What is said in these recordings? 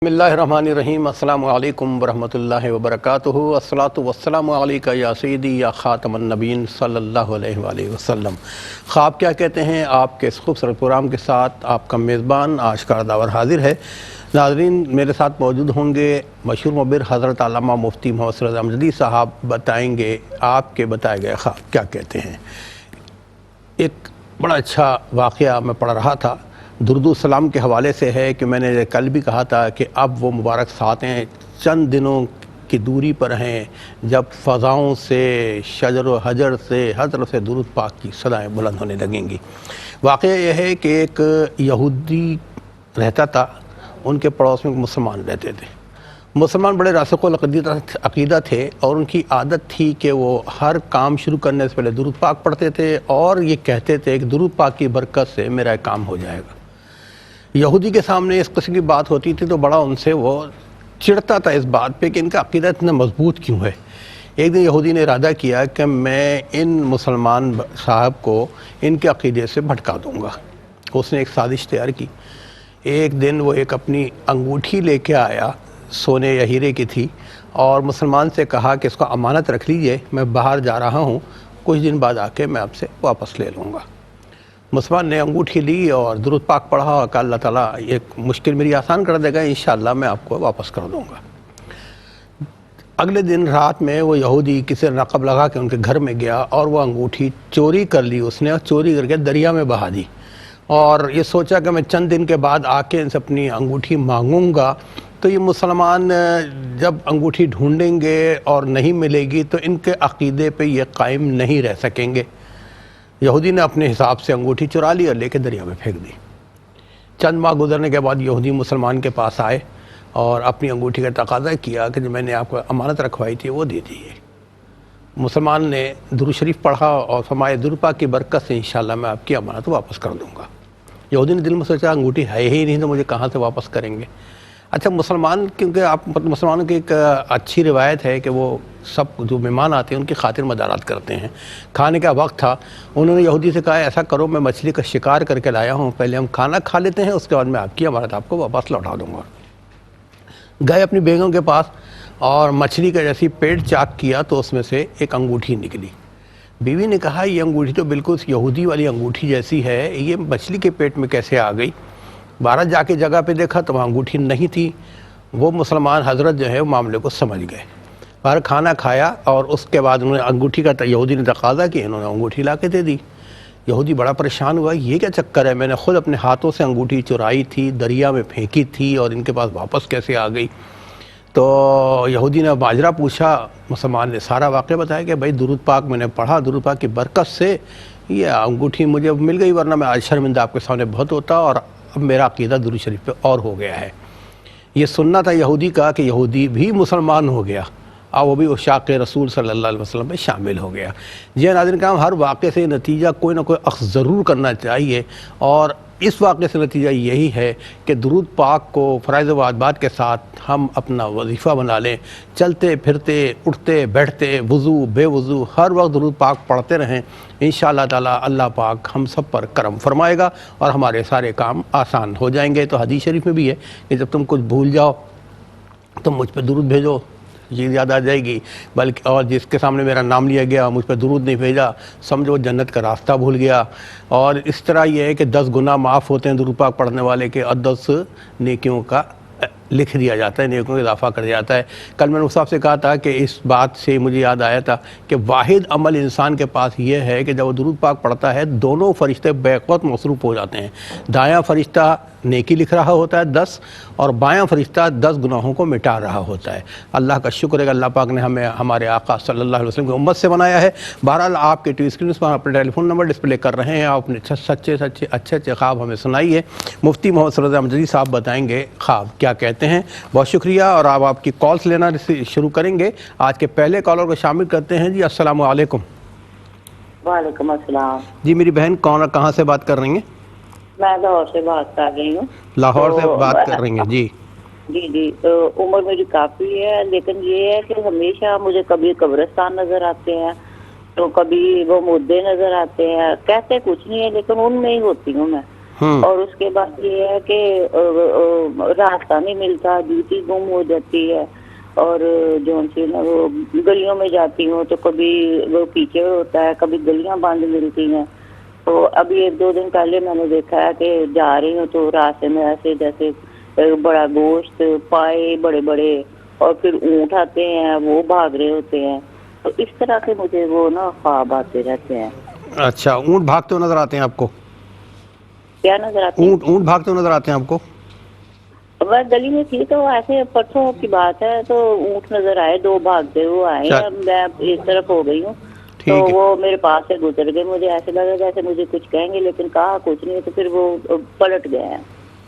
بسم اللہ الرحمن الرحیم۔ السلام علیکم ورحمۃ اللہ وبرکاتہ۔ الصلاۃ والسلام علیکہ یا سیدی یا خاتم النبیین صلی اللہ علیہ وآلہ وسلم۔ خواب کیا کہتے ہیں آپ کے اس خوبصورت پروگرام کے ساتھ آپ کا میزبان آشکار داور حاضر ہے۔ ناظرین، میرے ساتھ موجود ہوں گے مشہور مبر حضرت علامہ مفتی محمد صلی اللہ علیہ وسلم صاحب، بتائیں گے آپ کے بتائے گئے خواب کیا کہتے ہیں۔ ایک بڑا اچھا واقعہ میں پڑھ رہا تھا، درود السلام کے حوالے سے ہے کہ میں نے کل بھی کہا تھا کہ اب وہ مبارک ساعتیں چند دنوں کی دوری پر ہیں جب فضاؤں سے، شجر و حجر سے ہر طرف سے درود پاک کی صدائیں بلند ہونے لگیں گی۔ واقعہ یہ ہے کہ ایک یہودی رہتا تھا، ان کے پڑوس میں مسلمان رہتے تھے۔ مسلمان بڑے راسخ العقیدہ تھے اور ان کی عادت تھی کہ وہ ہر کام شروع کرنے سے پہلے درود پاک پڑھتے تھے اور یہ کہتے تھے کہ درود پاک کی برکت سے میرا کام ہو جائے گا۔ یہودی کے سامنے اس قسم کی بات ہوتی تھی تو بڑا ان سے وہ چڑھتا تھا اس بات پہ کہ ان کا عقیدہ اتنا مضبوط کیوں ہے۔ ایک دن یہودی نے ارادہ کیا کہ میں ان مسلمان صاحب کو ان کے عقیدے سے بھٹکا دوں گا۔ اس نے ایک سازش تیار کی۔ ایک دن وہ ایک اپنی انگوٹھی لے کے آیا، سونے یا ہیرے کی تھی، اور مسلمان سے کہا کہ اس کو امانت رکھ لیجئے، میں باہر جا رہا ہوں، کچھ دن بعد آ کے میں آپ سے واپس لے لوں گا۔ مسلمان نے انگوٹھی لی اور درود پاک پڑھا اور کہا اللہ تعالیٰ ایک مشکل میری آسان کر دے گا، انشاءاللہ میں آپ کو واپس کر دوں گا۔ اگلے دن رات میں وہ یہودی کسی نقب لگا کے ان کے گھر میں گیا اور وہ انگوٹھی چوری کر لی اس نے، اور چوری کر کے دریا میں بہا دی، اور یہ سوچا کہ میں چند دن کے بعد آ کے ان سے اپنی انگوٹھی مانگوں گا تو یہ مسلمان جب انگوٹھی ڈھونڈیں گے اور نہیں ملے گی تو ان کے عقیدے پہ یہ قائم نہیں رہ سکیں گے۔ یہودی نے اپنے حساب سے انگوٹھی چرا لی اور لے کے دریا میں پھینک دی۔ چند ماہ گزرنے کے بعد یہودی مسلمان کے پاس آئے اور اپنی انگوٹھی کا تقاضا کیا کہ جو میں نے آپ کو امانت رکھوائی تھی وہ دے دیجیے۔ مسلمان نے درود شریف پڑھا اور فرمایا درود پاک کی برکت سے انشاءاللہ میں آپ کی امانت واپس کر دوں گا۔ یہودی نے دل میں سوچا انگوٹھی ہے ہی نہیں تو مجھے کہاں سے واپس کریں گے۔ اچھا مسلمان، کیونکہ آپ مسلمانوں کی ایک اچھی روایت ہے کہ وہ سب جو مہمان آتے ہیں ان کی خاطر مدارات کرتے ہیں۔ کھانے کا وقت تھا، انہوں نے یہودی سے کہا ایسا کرو میں مچھلی کا شکار کر کے لایا ہوں، پہلے ہم کھانا کھا لیتے ہیں، اس کے بعد میں آپ کی امانت آپ کو واپس لوٹا دوں گا۔ گئے اپنی بیگم کے پاس اور مچھلی کا جیسی پیٹ چاک کیا تو اس میں سے ایک انگوٹھی نکلی۔ بیوی نے کہا یہ انگوٹھی تو بالکل یہودی والی انگوٹھی جیسی ہے، یہ مچھلی کے پیٹ میں کیسے آ گئی؟ باہر جا کے جگہ پہ دیکھا تو وہاں انگوٹھی نہیں تھی۔ وہ مسلمان حضرت جو ہے وہ معاملے کو سمجھ گئے، باہر کھانا کھایا اور اس کے بعد انہوں نے انگوٹھی کا یہودی نے تقاضا کیا، انہوں نے انگوٹھی لا کے دے دی۔ یہودی بڑا پریشان ہوا، یہ کیا چکر ہے، میں نے خود اپنے ہاتھوں سے انگوٹھی چرائی تھی، دریا میں پھینکی تھی اور ان کے پاس واپس کیسے آ گئی؟ تو یہودی نے ماجرا پوچھا، مسلمان نے سارا واقعہ بتایا کہ بھائی درود پاک میں نے پڑھا، درود پاک کی برکت سے یہ انگوٹھی مجھے مل گئی، ورنہ میں آج شرمندہ آپ کے سامنے بہت ہوتا اور اب میرا عقیدہ درود شریف پہ اور ہو گیا ہے۔ یہ سننا تھا یہودی کا کہ یہودی بھی مسلمان ہو گیا اور وہ بھی عشاق رسول صلی اللہ علیہ وسلم میں شامل ہو گیا۔ جی ناظرین کرام، ہر واقعے سے نتیجہ کوئی نہ کوئی اخذ ضرور کرنا چاہیے، اور اس واقعے سے نتیجہ یہی ہے کہ درود پاک کو فرائض و واجبات کے ساتھ ہم اپنا وظیفہ بنا لیں، چلتے پھرتے اٹھتے بیٹھتے وضو بے وضو ہر وقت درود پاک پڑھتے رہیں، انشاءاللہ تعالی اللہ پاک ہم سب پر کرم فرمائے گا اور ہمارے سارے کام آسان ہو جائیں گے۔ تو حدیث شریف میں بھی ہے کہ جب تم کچھ بھول جاؤ تم مجھ پہ درود بھیجو، یہ یاد آ جائے گی، بلکہ اور جس کے سامنے میرا نام لیا گیا مجھ پہ درود نہیں بھیجا سمجھو جنت کا راستہ بھول گیا۔ اور اس طرح یہ ہے کہ 10 گناہ معاف ہوتے ہیں درود پاک پڑھنے والے کے، اور 10 نیکیوں کا لکھ دیا جاتا ہے، نیکیوں کا اضافہ کر جاتا ہے۔ کل میں نے اس صاحب سے کہا تھا کہ اس بات سے مجھے یاد آیا تھا کہ واحد عمل انسان کے پاس یہ ہے کہ جب وہ درود پاک پڑھتا ہے دونوں فرشتے بیک وقت مصروف ہو جاتے ہیں۔ دایاں فرشتہ نیکی لکھ رہا ہوتا ہے 10، اور بایاں فرشتہ 10 گناہوں کو مٹا رہا ہوتا ہے۔ اللہ کا شکر ہے کہ اللہ پاک نے ہمیں ہمارے آقا صلی اللہ علیہ وسلم کی امت سے بنایا ہے۔ بہرحال آپ کے ٹی وی اسکرین پر اپنے ٹیلی فون نمبر ڈسپلے کر رہے ہیں، آپ اپنے اچھے خواب ہمیں سنائیے۔ مفتی محمد صلی اللہ علیہ وسلم صاحب بتائیں گے خواب کیا کہتے ہیں۔ بہت شکریہ، اور آپ کی کالز لینا شروع کریں گے۔ آج کے پہلے کالر کو شامل کرتے ہیں۔ جی السلام علیکم۔ وعلیکم السلام۔ جی میری بہن کون اور کہاں سے بات کر رہی ہیں؟ میں لاہور سے بات کر رہی ہوں۔ لاہور سے بات کر رہی ہیں؟ جی جی تو عمر میری کافی ہے، لیکن یہ ہے کہ ہمیشہ مجھے کبھی قبرستان نظر آتے ہیں تو کبھی وہ مردے نظر آتے ہیں، کہتے کچھ نہیں ہے لیکن ان میں ہی ہوتی ہوں میں۔ اور اس کے بعد یہ ہے کہ راستہ نہیں ملتا، ڈیوٹی گم ہو جاتی ہے، اور جو سی نا وہ گلیوں میں جاتی ہوں تو کبھی وہ پیچھے ہوتا ہے، کبھی گلیاں بند ملتی ہیں. تو ابھی 1-2 دن پہلے میں نے دیکھا ہے کہ جا رہی ہوں تو راستے میں ایسے جیسے بڑا گوشت پائے بڑے بڑے، اور پھر اونٹ آتے ہیں وہ بھاگ رہے ہوتے ہیں. تو اس طرح سے مجھے وہ نا خواب آتے رہتے ہیں. اچھا، اونٹ بھاگتے ہوئے نظر آتے ہیں آپ کو؟ کیا نظر آتے ہیں؟ اونٹ بھاگتے ہوئے نظر آتے ہیں آپ کو؟ میں گلی میں تھی تو ایسے پرسوں کی بات ہے، تو اونٹ نظر آئے، 2 بھاگتے ہوئے آئے. چل میں ایک طرف ہو گئی ہوں تو ٹھیک ہے. وہ میرے پاس سے گزر گئے. مجھے ایسے لگا جیسے مجھے کچھ کہیں گے، لیکن کہا کچھ نہیں، تو پھر وہ پلٹ گئے ہیں.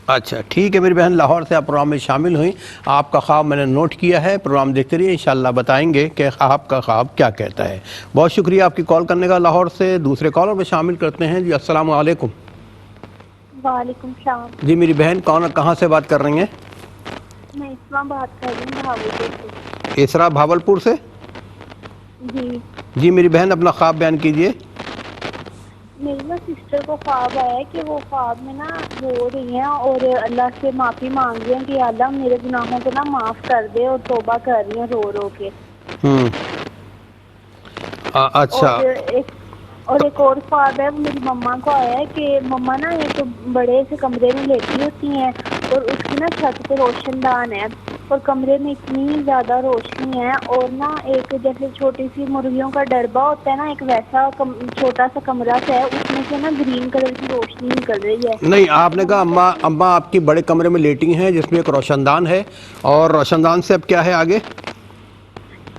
اچھا ٹھیک ہے میری بہن، لاہور سے آپ پروگرام میں شامل ہوئیں. آپ کا خواب میں نے نوٹ کیا ہے، پروگرام دیکھتے رہیے، انشاءاللہ بتائیں گے کہ آپ کا خواب کیا کہتا ہے. بہت شکریہ آپ کی کال کرنے کا لاہور سے. دوسرے کالر میں شامل کرتے ہیں. جی السلام علیکم. وعلیکم السلام. جی میری بہن، کون کہاں سے بات کر رہی ہیں؟ میں اسما بات کر رہی ہوں بھاولپور سے. اسرا بھاولپور سے. جی جی میری بہن اپنا خواب بیان کیجئے. میری نا سسٹر کو خواب آیا ہے کہ وہ خواب میں نا رو رہی ہیں اور اللہ سے معافی مانگ رہی ہیں کہ یا اللہ میرے گناہوں کو نا معاف کر دے، اور توبہ کر رہی ہیں رو رو کے. اچھا. اور ایک اور خواب ہے، وہ میری مما کو آیا ہے کہ مما نا ایک بڑے سے کمرے میں لیٹی ہوتی ہیں، اور اس کی نا چھت پہ روشن دان ہے، اور کمرے میں اتنی زیادہ روشنی ہے، اور نا ایک جیسے چھوٹی سی مرغیوں کا ڈربا ہوتا ہے نا، ایک ویسا چھوٹا سا کمرہ سا ہے، اس میں سے نا گرین کلر کی روشنی نکل رہی ہے. نہیں، آپ تو نے کہا مما کہتی اماں آپ کی بڑے کمرے میں لیٹی ہیں جس میں ایک روشن دان ہے، اور روشن دان سے اب کیا ہے آگے؟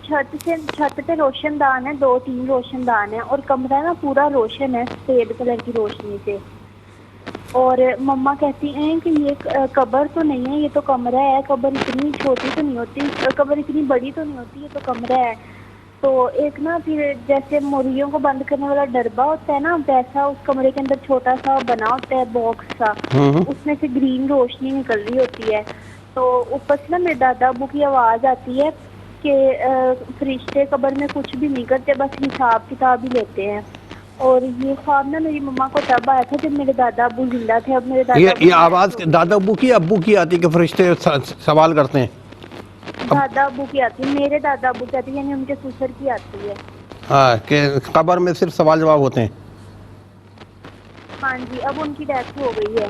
چھت پہ روشن دان ہے، 2-3 روشن دان ہے، اور کمرہ نا پورا روشن ہے سفید کلر کی روشنی سے. اور مما کہتی ہیں کہ یہ قبر تو نہیں ہے، یہ تو کمرہ ہے. قبر اتنی چھوٹی تو نہیں ہوتی، قبر اتنی بڑی تو نہیں ہوتی، یہ تو کمرہ ہے. تو ایک نا پھر جیسے مرغیوں کو بند کرنے والا ڈربا ہوتا ہے نا، ویسا اس کمرے کے اندر چھوٹا سا بنا ہوتا ہے باکس سا، اس میں سے گرین روشنی نکل رہی ہوتی ہے. تو اوپر سے نا میرے دادا ابو کی آواز آتی ہے کہ فرشتے قبر میں کچھ بھی نہیں کرتے، بس حساب کتاب ہی لیتے ہیں. اور یہ خواب نا میری مما کو تب آیا تھا جب میرے دادا ابو زندہ تھے. اب میرے دادا ابو یہ کی ڈیتھ آواز ہو گئی ہے. دادا ابو کی آتی کہ فرشتے سوال کرتے ہیں؟ دادا ابو کی آتی ہے، میرے دادا ابو کی آتی ہے، یعنی ان کے سسر کی آتی ہے. ہاں، کہ قبر میں صرف سوال جواب ہوتے ہیں. ہاں جی، اب ان کی ڈیتھ ہو گئی ہے.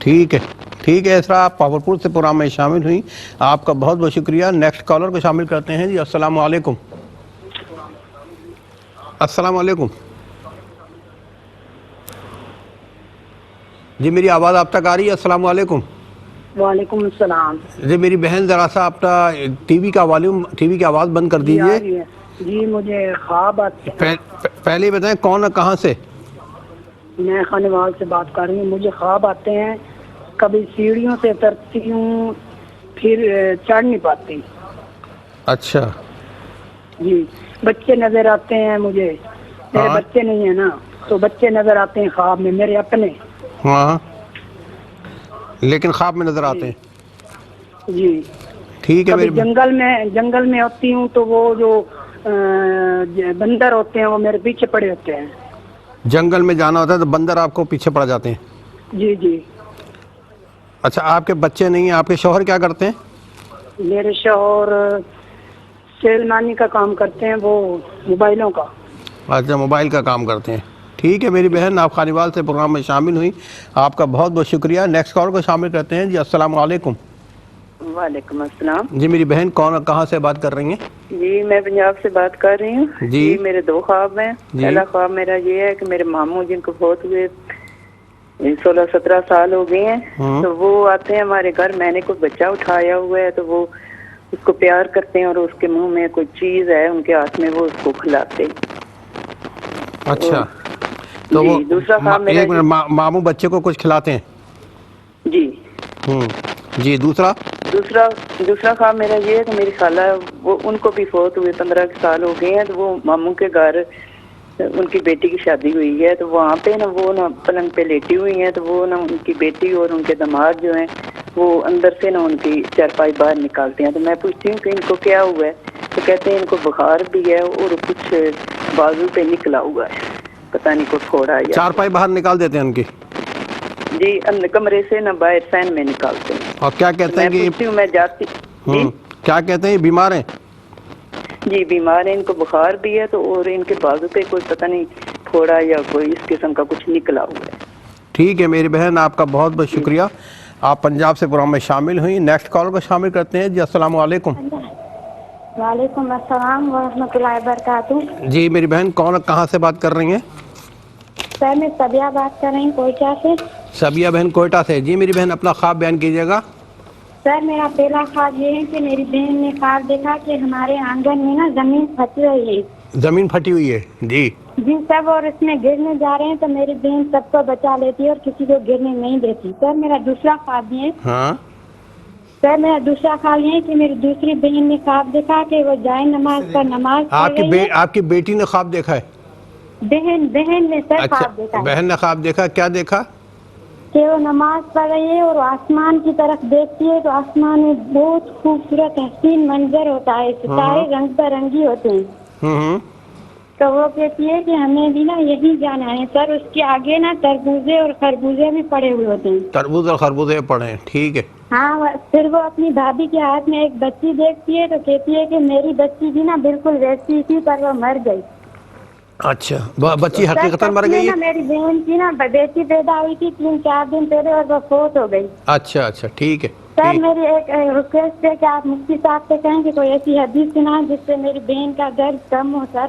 ٹھیک ہے اسرا، آپ پاورپور سے پروگرام میں شامل ہوئیں. آپ کا بہت بہت شکریہ. نیکسٹ کالر کو شامل کرتے ہیں. جی السلام علیکم. السلام علیکم. جی میری آواز آپ تک آ رہی ہے؟ السلام علیکم. وعلیکم السلام. جی میری بہن، ذرا سا اپنا ٹی وی کا والیوم، ٹی وی کی آواز بند کر جی آ دیجئے. رہی ہے. جی مجھے خواب آتے ہیں. پہلے بتائیں کون ہے، کہاں سے؟ میں خانوال سے بات کر رہی ہوں. مجھے خواب آتے ہیں، کبھی سیڑھیوں سے اترتی ہوں پھر چڑھ نہیں پاتی. اچھا. جی بچے نظر آتے ہیں مجھے. میرے ہاں بچے نہیں ہیں نا، تو بچے نظر آتے ہیں خواب میں میرے اپنے. ہاں، لیکن خواب میں نظر جی آتے ہیں. جی. ٹھیک ہے کبھی میری جنگل میں ہوتی ہوں تو وہ جو بندر ہوتے ہیں وہ میرے پیچھے پڑے ہوتے ہیں. جنگل میں جانا ہوتا ہے تو بندر آپ کو پیچھے پڑ جاتے ہیں. جی جی. اچھا، آپ کے بچے نہیں ہیں. آپ کے شوہر کیا کرتے ہیں؟ میرے شوہر سیلمانی کا کام کرتے ہیں، وہ موبائلوں کا. اچھا، موبائل کا کام کرتے ہیں. ٹھیک ہے میری بہن، آپ خانوال سے پروگرام میں شامل ہوئی. آپ کا بہت بہت شکریہ. نیکسٹ کال کو شامل کرتے ہیں. جی السلام علیکم. وعلیکم السلام. جی میری بہن، کہاں سے بات کر رہی ہیں؟ جی میں پنجاب سے بات کر رہی ہوں. جی میرے 2 خواب ہیں. جی پہلا خواب میرا یہ ہے کہ میرے ماموں جن کو بہت ہوئے 16-17 سال ہو گئے ہیں، تو وہ آتے ہیں ہمارے گھر. میں نے کوئی بچہ اٹھایا ہوا ہے تو وہ اس کو پیار کرتے ہیں، اور اس کے منہ میں کوئی چیز ہے ان کے ہاتھ میں، وہ اس کو کھلاتے ہیں. اچھا، تو وہ جی دوسرا خواب میرا ایک منٹ، ماموں بچے کو کچھ کھلاتے ہیں؟ جی. جی دوسرا خواب میرا یہ ہے کہ میری خالہ، وہ ان کو بھی فوت ہوئے 15 سال ہو گئے ہیں، تو وہ ماموں کے گھر ان کی بیٹی کی شادی ہوئی ہے، تو وہاں پہ نا وہ نا پلنگ پہ لیٹی ہوئی ہیں، تو وہ نا ان کی بیٹی اور ان کے داماد جو ہیں وہ اندر سے نا ان کی چارپائی باہر نکالتے ہیں. تو میں پوچھتی ہوں کہ ان کو کیا ہوا ہے، تو کہتے ہیں ان کو بخار بھی ہے اور کچھ بازو پہ نکلا ہوا ہے، پتہ نہیں کوئی پھوڑا یا چار پائی باہر نکال دیتے ہیں ان کی. جی کمرے سے نہ باہر فین میں نکالتے ہیں. اور کیا کہتے ہیں کہ میں پوچھتی ہوں میں جاتی جی کیا کہتے ہیں یہ بیمار ہیں؟ جی بیمار ہیں, ان کو بخار بھی ہے تو اور ان کے بازو پہ کوئی پتہ نہیں پھوڑا یا کوئی اس قسم کا کچھ نکلا ہوا ہے. ٹھیک ہے میری بہن, آپ کا بہت بہت شکریہ, آپ پنجاب سے پروگرام میں شامل ہوئیں. نیکسٹ کال کو شامل کرتے ہیں. جی السلام علیکم. وعلیکم السلام ورحمۃ اللہ وبرکاتہ. جی میری بہن, کون کہاں سے بات کر رہی ہیں؟ سر میں صبیہ بات کر رہی ہوں کوئٹہ سے. صبیہ بہن کوئٹہ سے. جی میری بہن اپنا خواب بیان کیجیے گا. سر میرا پہلا خواب یہ ہے کہ میری بہن نے خواب دیکھا کہ ہمارے آنگن میں نا زمین پھنسی ہوئی ہے. زمین پھٹی ہوئی ہے. جی جی سب, اور اس میں گرنے جا رہے ہیں تو میری بہن سب کو بچا لیتی ہے اور کسی کو گرنے نہیں دیتی. سر میرا دوسرا خواب یہ ہے ہاں کہ میری دوسری بہن نے خواب دیکھا کہ وہ جائے نماز پر نماز پڑھ رہی ہے. آپ کی بیٹی نے خواب دیکھا ہے؟ بہن نے سر اچھا, خواب دیکھا ہے بہن نے خواب دیکھا, کیا دیکھا؟ کہ وہ نماز پڑھ رہی ہے اور آسمان کی طرف دیکھتی ہے تو آسمان میں بہت خوبصورت حسین منظر ہوتا ہے, ستارے رنگ برنگی ہوتے ہیں. تو وہ کہتی ہے کہ ہمیں بھی نا یہی جانا ہے. سر اس کے آگے نا تربوزے اور خربوزے بھی پڑے ہوئے ہوتے ہیں. تربوز اور خربوزے پڑے ہیں. ٹھیک ہے. ہاں, پھر وہ اپنی بھابھی کے ہاتھ میں ایک بچی دیکھتی ہے تو کہتی ہے کہ میری بچی بھی نا بالکل ویسی تھی پر وہ مر گئی. اچھا, بچی حقیقتاً مر سچ میں گئی نا ہے؟ میری بہن کی نا بیٹی پیدا ہوئی تھی 3-4 دن پہلے اور وہ فوت ہو گئی. اچھا اچھا, ٹھیک ہے. سر میری ایک ریکویسٹ ہے کہ آپ مفتی صاحب سے کہیں کہ کوئی ایسی حدیث سنائیں جس سے میری بہن کا درد کم ہو. سر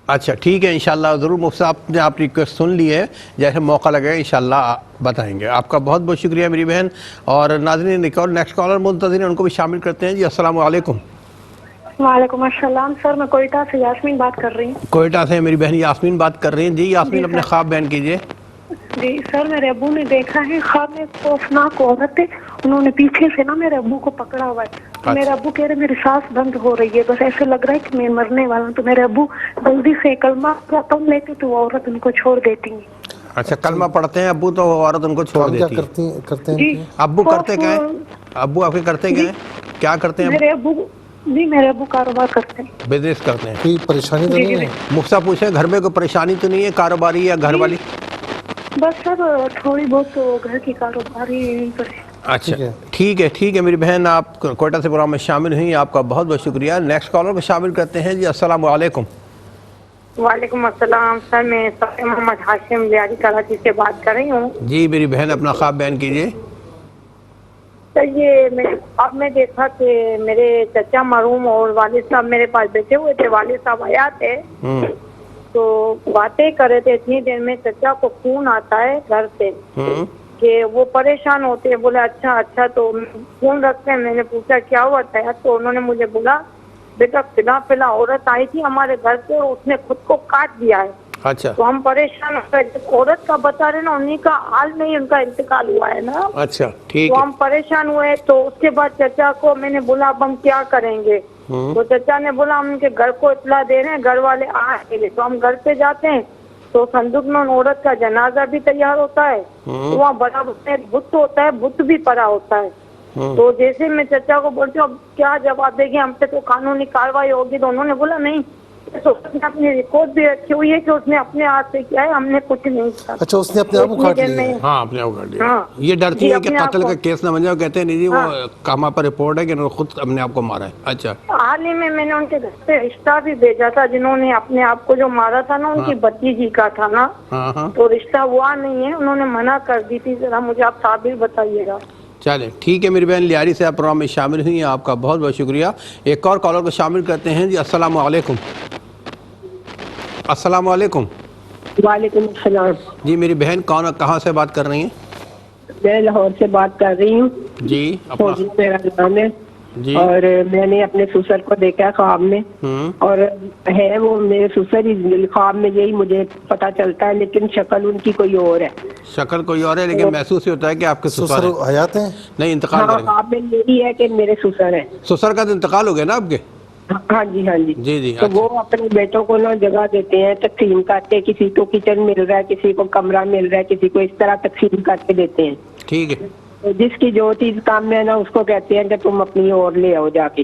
اچھا ٹھیک ہے, انشاءاللہ ضرور. مفتی صاحب نے آپ ریکویسٹ سن لی ہے, جیسے موقع لگے انشاءاللہ بتائیں گے. آپ کا بہت بہت شکریہ میری بہن. اور ناظرین نیکسٹ کالر منتظر ہیں, ان کو بھی شامل کرتے ہیں. جی السلام علیکم. وعلیکم السلام. سر میں کوئٹہ سے یاسمین بات کر رہی ہوں. کوئٹہ سے میری بہن یاسمین بات کر رہی ہیں. جی یاسمین, جی اپنے سر. خواب بیان کیجیے. جی سر, میرے ابو نے دیکھا ہے خواب میں خوفناک عورت ہے, انہوں نے پیچھے سے نا میرے ابو کو پکڑا ہوا ہے. میرے ابو کہہ رہے میری سانس بند ہو رہی ہے, بس ایسے لگ رہا ہے کہ میں مرنے والا ہوں. تو میرے ابو جلدی سے کلمہ پڑھ لیتے تو وہ عورت ان کو چھوڑ دیتی ہیں. اچھا, کلمہ پڑھتے ہیں ابو تو عورت ان کو چھوڑ دیتی ہے. کرتے ہیں جی ابو کرتے کیا ہیں؟ ابو آپ کے کرتے کیا ہیں, کیا کرتے ہیں؟ میرے ابو کاروبار کرتے ہیں, بزنس کرتے ہیں. کوئی پریشانی تو نہیں ہے؟ مفتی صاحب پوچھیں گھر میں کوئی پریشانی تو نہیں ہے, کاروباری یا گھر والی؟ بس سر تھوڑی بہت تو گھر کی کاروباری. اچھا ٹھیک ہے میری بہن, آپ کوئٹہ سے پروگرام میں شامل ہوئی, آپ کا بہت بہت شکریہ. نیکسٹ کالر کو شامل کرتے ہیں. جی السلام علیکم. وعلیکم السلام. سر میں محمد ہاشم ریاضی کراچی سے بات کر رہی ہوں. جی میری بہن اپنا خواب بیان کیجیے. سر یہ اب میں دیکھا کہ میرے چچا مرحوم اور والد صاحب میرے پاس بیٹھے ہوئے تھے. والد صاحب آیا تھے تو باتیں کر رہے تھے. اتنی دیر میں چچا کو فون آتا ہے گھر سے کہ وہ پریشان ہوتے ہیں. بولے اچھا تو فون رکھتے ہیں. میں نے پوچھا کیا ہوا تھا, تو انہوں نے مجھے بولا بیٹا فلاں عورت آئی تھی ہمارے گھر پہ اور اس نے خود کو کاٹ دیا ہے. اچھا, تو ہم پریشان ہو گئے. عورت کا بتا رہے نا, انہیں کا حال نہیں, ان کا انتقال ہوا ہے نا. اچھا ٹھیک تو ہے. ہم پریشان ہوئے. تو اس کے بعد چچا کو میں نے بولا اب ہم کیا کریں گے. تو چچا نے بولا ہم ان کے گھر کو اطلاع دے رہے ہیں, گھر والے آئیں گے. تو ہم گھر پہ جاتے ہیں تو صندوق میں عورت کا جنازہ بھی تیار ہوتا ہے, وہاں بڑا بت ہوتا ہے, بت بھی پڑا ہوتا ہے. تو جیسے میں چچا کو بولتی ہوں اب کیا جواب دے گی, ہم سے تو قانونی کاروائی ہوگی. تو انہوں نے بولا نہیں, اس نے اپنی رپورٹ بھی رکھی ہوئی ہے کہ اس نے اپنے ہاتھ سے کیا ہے, ہم نے کچھ نہیں کیا. اچھا, اس نے اپنے آپ کو کاٹ لیا ہے. ہاں اپنے آپ کو کاٹ لیا. یہ ڈرتی ہے کہ قتل کا کیس نہ بن جائے, کہتے ہیں نہیں جی وہ کہاں پر رپورٹ ہے کہ انہوں نے خود اپنے آپ کو مارا ہے. اچھا, حال ہی میں نے ان کے گھر سے رشتہ بھی بھیجا تھا جنہوں نے اپنے آپ کو جو مارا تھا نا, ان کی بھتیجی کا تھا نا. تو رشتہ ہوا نہیں ہے, انہوں نے منع کر دی تھی. ذرا مجھے آپ تعبیر بتائیے گا. چلیں ٹھیک ہے میری بہن لیاری سے آپ پروگرام میں شامل ہوئی ہیں, آپ کا بہت بہت شکریہ. ایک اور کالر کو شامل کرتے ہیں. جی السلام علیکم. السلام علیکم. وعلیکم السلام. جی میری بہن کہاں سے بات کر رہی ہیں؟ میں لاہور سے بات کر رہی ہوں. جی میرا نام ہے. جی, اور میں نے اپنے سسر کو دیکھا خواب میں, اور ہے وہ میرے سسر ہی. خواب میں یہی مجھے پتا چلتا ہے, لیکن شکل ان کی کوئی اور ہے. شکل کوئی اور ہے لیکن محسوس ہی ہوتا ہے کہ آپ کے سسر حیات ہیں. نہیں, انتقال کریں. خواب میں یہی ہے کہ میرے سسر ہیں. سسر کا تو انتقال ہو گیا نا آپ کے؟ ہاں جی ہاں جی. جی تو وہ اپنے بیٹوں کو نا جگہ دیتے ہیں, تقسیم کرتے, کسی کو کچن مل رہا ہے, کسی کو کمرہ مل رہا ہے, کسی کو اس طرح تقسیم کر کے دیتے ہیں. ٹھیک ہے. جس کی جو چیز کام میں نا اس کو کہتے ہیں کہ تم اپنی اور لے آؤ جا کے.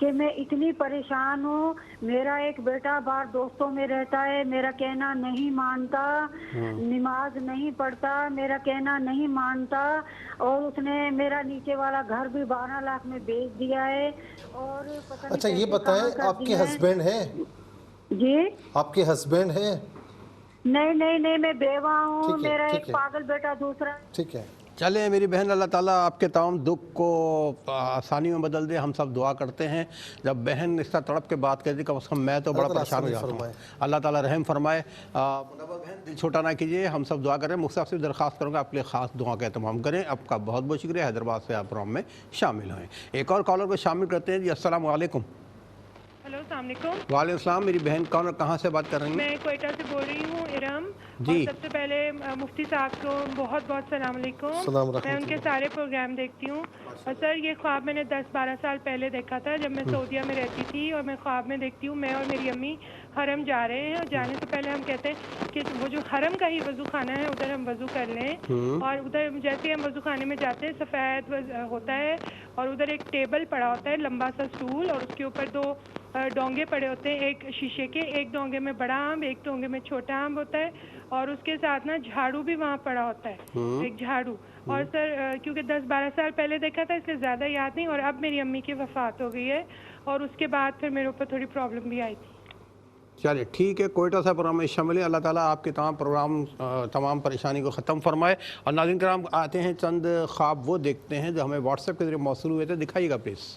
کہ میں اتنی پریشان ہوں. میرا ایک بیٹا باہر دوستوں میں رہتا ہے, میرا کہنا نہیں مانتا, نماز نہیں پڑھتا, میرا کہنا نہیں مانتا, اور اس نے میرا نیچے والا گھر بھی 12 لاکھ میں بیچ دیا ہے. اور پتہ نہیں اچھا یہ پیسے بتائیں کہاں کر آپ کے دیے ہیں. ہسبینڈ ہیں؟ جی آپ کے ہسبینڈ ہیں؟ نہیں میں بیوہ ہوں. ٹھیک ہے میرا ایک ٹھیک ہے پاگل بیٹا دوسرا. ٹھیک ہے. چلیں میری بہن، اللہ تعالیٰ آپ کے تمام دکھ کو آسانی میں بدل دے. ہم سب دعا کرتے ہیں. جب بہن اس طرح تڑپ کے بات کرتی کم از کم میں تو بڑا پریشان ہو جاتا ہوں. اللہ تعالیٰ رحم فرمائے. منور بہن دل چھوٹا نہ کیجیے، ہم سب دعا کریں. مختلف سے درخواست کروں گا آپ کے لیے خاص دعا کا اہتمام کریں. آپ کا بہت بہت شکریہ، حیدرآباد سے آپ پروگرام میں شامل ہوئیں. ایک اور کالر کو شامل کرتے ہیں. جی السلام علیکم. ہلو السلام علیکم. وعلیکم السلام. میری بہن کون اور کہاں سے بات کر رہی ہیں؟ میں کوئٹہ سے بول رہی ہوں، ارم. جی. اور سب سے پہلے مفتی صاحب کو بہت بہت السلام علیکم. میں ان کے سارے پروگرام دیکھتی ہوں. اور سر یہ خواب میں نے 10-12 سال پہلے دیکھا تھا جب میں سعودیہ میں رہتی تھی. اور میں خواب میں دیکھتی ہوں میں اور میری امی حرم جا رہے ہیں، اور جانے سے پہلے ہم کہتے ہیں کہ وہ جو حرم کا ہی وضو خانہ ہے ادھر ہم وضو کر لیں. اور ادھر جیسے ہم وضو خانے میں جاتے ہیں سفید ہوتا ہے، اور ادھر ایک ٹیبل پڑا ہوتا ہے لمبا سا اسٹول، اور اس کے اوپر 2 ڈونگے پڑے ہوتے ہیں، ایک شیشے کے، ایک ڈونگے میں بڑا آم، ایک ڈونگے میں چھوٹا آم ہوتا ہے. اور اس کے ساتھ نا جھاڑو بھی وہاں پڑا ہوتا ہے، ایک جھاڑو. اور سر کیونکہ 10-12 سال پہلے دیکھا تھا اس لیے زیادہ یاد نہیں. اور اب میری امی کی وفات ہو گئی ہے، اور اس کے بعد پھر میرے اوپر تھوڑی پرابلم بھی آئی تھی. چلیے ٹھیک ہے، کوئٹہ سے پروگرام میں شامل ہے. اللہ تعالیٰ آپ کے تمام پریشانی کو ختم فرمائے. اور ناظرین کرام آتے ہیں چند خواب وہ دیکھتے ہیں جو ہمیں واٹس ایپ کے ذریعے موصول ہوئے تھے. دکھائیے گا پلیز.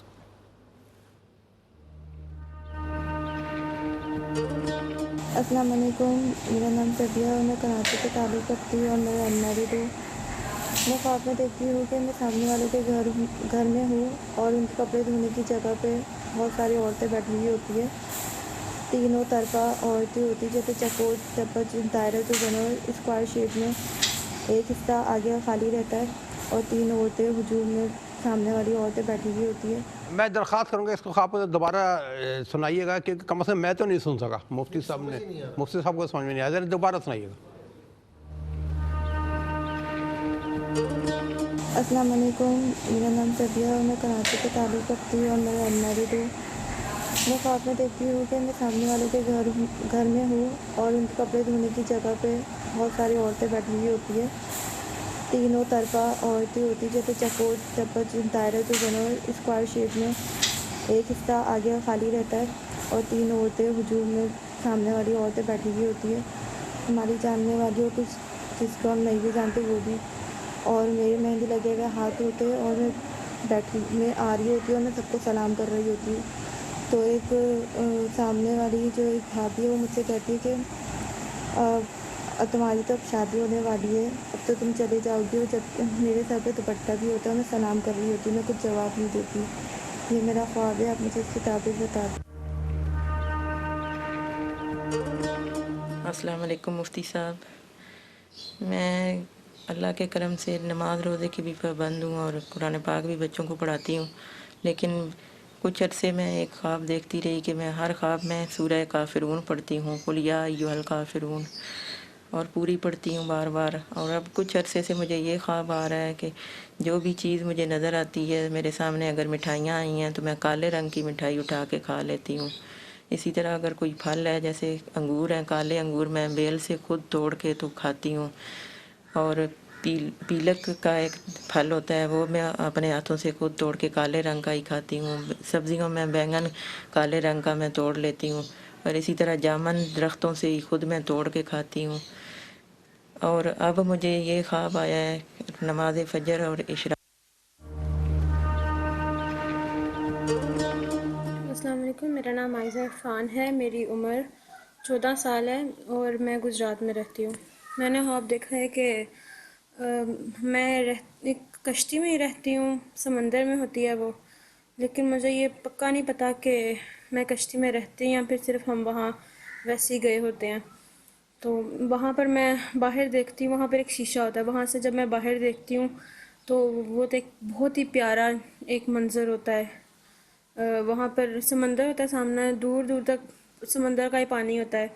السلام علیکم. میرا نام سبیہ ہے اور میں کراچی سے تعلق رکھتی ہوں اور میں انمیرڈ ہوں. میں خواب میں دیکھتی ہوں کہ میں سامنے والوں کے گھر میں ہوں اور ان کے کپڑے دھونے کی جگہ پہ بہت ساری عورتیں بیٹھی ہوئی ہوتی ہیں. تینوں طرفہ عورتیں ہوتی ہیں، جیسے چکور چپچ دائرہ جو بنا ہو اسکوائر شیپ میں. ایک حصہ آگے خالی رہتا ہے اور 3 عورتیں ہجوم میں سامنے والی عورتیں بیٹھی ہوئی ہوتی ہیں. میں درخواست کروں گا اس کو خواب کو دوبارہ سنائیے گا، کیونکہ کم از کم میں تو نہیں سن سکا. مفتی صاحب کو سمجھ میں نہیں آیا. ذرا دوبارہ سنائیے گا. السلام علیکم. میرا نام سبیہ ہے اور میں کراچی سے تعلق رکھتی ہوں اور میں انمیرڈ ہوں. میں خواب میں دیکھتی ہوں کہ میں سامنے والوں کے گھر میں ہوں اور ان کے کپڑے دھونے کی جگہ پہ بہت ساری عورتیں بیٹھی ہوئی ہوتی ہیں. تینوں طرفہ عورتیں ہوتی ہیں، جیسے چکور چپچ دائرہ جو بنا ہو اسکوائر شیپ میں. ایک حصہ آگے خالی رہتا ہے اور 3 عورتیں ہجوم میں سامنے والی عورتیں بیٹھی ہوئی ہوتی ہیں. ہماری جاننے والی اور کچھ جس کو ہم نہیں بھی جانتے وہ بھی. اور میرے مہندی لگے ہوئے ہاتھ ہوتے ہیں اور میں آ رہی ہوتی ہوں اور میں سب کو سلام کر رہی ہوتی ہوں. تو ایک سامنے والی جو ایک بھابھی ہے وہ مجھ سے کہتی ہے کہ تمہاری تو اب شادی ہونے والی ہے، اب تو تم چلے جاؤ گی. اور جب میرے سر پہ دوپٹہ بھی ہوتا ہے میں سلام کر رہی ہوتی ہوں، میں کچھ جواب نہیں دیتی. یہ میرا خواب ہے، آپ مجھے اس کی تعبیر بتا دیں. السلام علیکم مفتی صاحب. میں اللہ کے کرم سے نماز روزے کی بھی پابند ہوں اور قرآن پاک بھی بچوں کو پڑھاتی ہوں. لیکن کچھ عرصے میں ایک خواب دیکھتی رہی کہ میں ہر خواب میں سورہ کافرون پڑھتی ہوں، قل یا ایھا الکافرون، اور پوری پڑھتی ہوں بار بار. اور اب کچھ عرصے سے مجھے یہ خواب آ رہا ہے کہ جو بھی چیز مجھے نظر آتی ہے میرے سامنے، اگر مٹھائیاں آئی ہیں تو میں کالے رنگ کی مٹھائی اٹھا کے کھا لیتی ہوں. اسی طرح اگر کوئی پھل ہے، جیسے انگور ہیں، کالے انگور میں بیل سے خود توڑ کے تو کھاتی ہوں. اور پیلک کا ایک پھل ہوتا ہے وہ میں اپنے ہاتھوں سے خود توڑ کے کالے رنگ کا ہی کھاتی ہوں. سبزیوں میں بینگن کالے رنگ کا میں توڑ لیتی ہوں. اور اسی طرح جامن درختوں سے ہی خود میں توڑ کے کھاتی ہوں. اور اب مجھے یہ خواب آیا ہے نماز فجر اور اشراق. السلام علیکم. میرا نام عائزہ عرفان ہے، میری عمر 14 سال ہے اور میں گجرات میں رہتی ہوں. میں نے خواب دیکھا ہے کہ میں ایک کشتی میں ہی رہتی ہوں، سمندر میں ہوتی ہے وہ، لیکن مجھے یہ پکا نہیں پتا کہ میں کشتی میں رہتی ہوں یا پھر صرف ہم وہاں ویسے ہی گئے ہوتے ہیں. تو وہاں پر میں باہر دیکھتی ہوں، وہاں پر ایک شیشہ ہوتا ہے، وہاں سے جب میں باہر دیکھتی ہوں تو وہ ایک بہت ہی پیارا ایک منظر ہوتا ہے. وہاں پر سمندر ہوتا ہے سامنے، دور دور تک سمندر کا ہی پانی ہوتا ہے